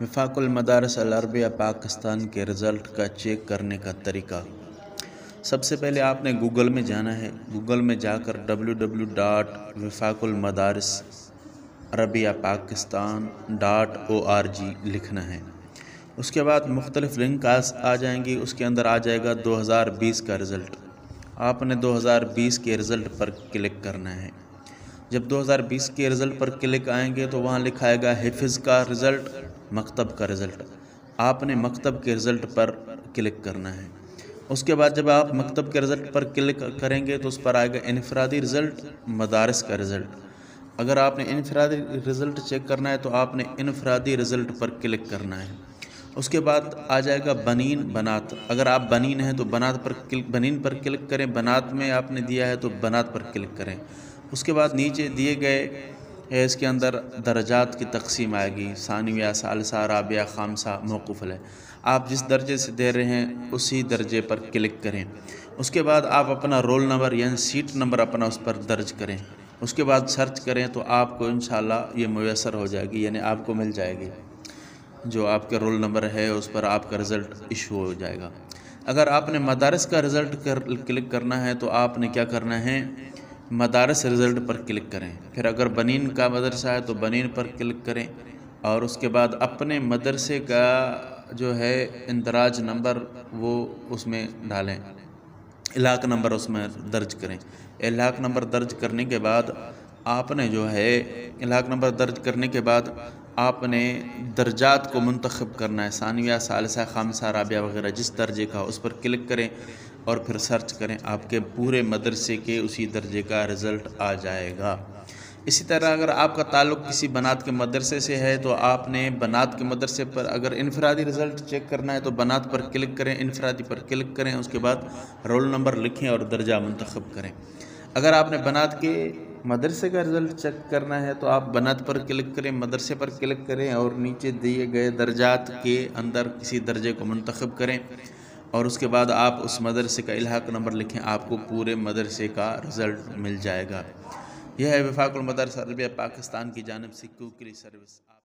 وفاق المدارس العربیہ پاکستان کے رزلٹ کا چیک کرنے کا طریقہ۔ سب سے پہلے آپ نے گوگل میں جانا ہے۔ گوگل میں جا کر www.وفاقالمدارس-عربیہ-پاکستان.org لکھنا ہے۔ اس کے بعد مختلف لنک آ جائیں گی، اس کے اندر آ جائے گا 2020 کا رزلٹ۔ آپ نے 2020 کے رزلٹ پر کلک کرنا ہے۔ جب 2020 کے رزلٹ پر کلک آئیں گے تو وہاں لکھا آئے گا حفظ کا رزلٹ، مکتب کا رزلٹ۔ آپ نے مکتب کے رزلٹ پر کلک کرنا ہے۔ اس کے بعد جب آپ مکتب کے رزلٹ پر کلک کریں گے تو اس پر آئے گا انفرادی رزلٹ، مدارس کا رزلٹ۔ اگر آپ نے انفرادی رزلٹ چیک کرنا ہے تو آپ نے انفرادی رزلٹ پر کلک کرنا ہے۔ اس کے بعد آ جائے گا بنین بنات۔ اگر آپ بنین ہیں تو بنین پر کلک کریں، بنات میں آپ نے دیا ہے تو بنات پر کلک کریں۔ اس کے بعد نیچے دیے گئے اس کے اندر درجات کی تقسیم آئے گی، ثانویہ، ثالثہ، رابعہ، خامسہ، موقوف علیہ۔ آپ جس درجے سے دے رہے ہیں اسی درجے پر کلک کریں۔ اس کے بعد آپ اپنا رول نمبر یعنی سیٹ نمبر اپنا اس پر درج کریں۔ اس کے بعد سرچ کریں تو آپ کو انشاءاللہ یہ میسر ہو جائے گی، یعنی آپ کو مل جائے گی جو آپ کے رول نمبر ہے، اس پر آپ کا رزلٹ ایشو ہو جائے گا۔ اگر آپ نے مدارس کا رزلٹ کلک کرنا ہے تو آپ نے کیا کرنا ہے، مدارس رزلٹ پر کلک کریں۔ پھر اگر بنین کا مدرسہ ہے تو بنین پر کلک کریں اور اس کے بعد اپنے مدرسے کا جو ہے اندراج نمبر وہ اس میں ڈالیں، الحاق نمبر اس میں درج کریں۔ الحاق نمبر درج کرنے کے بعد آپ نے جو ہے الحاق نمبر درج کرنے کے بعد آپ نے درجات کو منتخب کرنا ہے، ثانویہ، ثالثہ، خامسہ، رابعہ وغیرہ جس درجے کا اس پر کلک کریں اور پھر سرچ کریں، آپ کے پورے مدرسے کے اسی درجے کا رزلٹ آ جائے گا۔ اسی طرح اگر آپ کا تعلق کسی بنات کے مدرسے سے ہے تو آپ نے بنات کے مدرسے پر اگر انفرادی رزلٹ چیک کرنا ہے تو بنات پر کلک کریں، انفرادی پر کلک کریں، اس کے بعد رول نمبر لکھیں اور درجہ منتخب کریں۔ اگر آپ نے بنات کے مدرسے کا رزلٹ چیک کرنا ہے تو آپ بنات پر کلک کریں، مدرسے پر کلک کریں اور نیچے دیے گئے درجات کے اندر کسی درجے کو منتخب کریں اور اس کے بعد آپ اس مدرسے کا الحاق نمبر لکھیں، آپ کو پورے مدرسے کا رزلٹ مل جائے گا۔ یہ ہے وفاق المدارس عربیہ پاکستان کی جانب سے کوکری سروس۔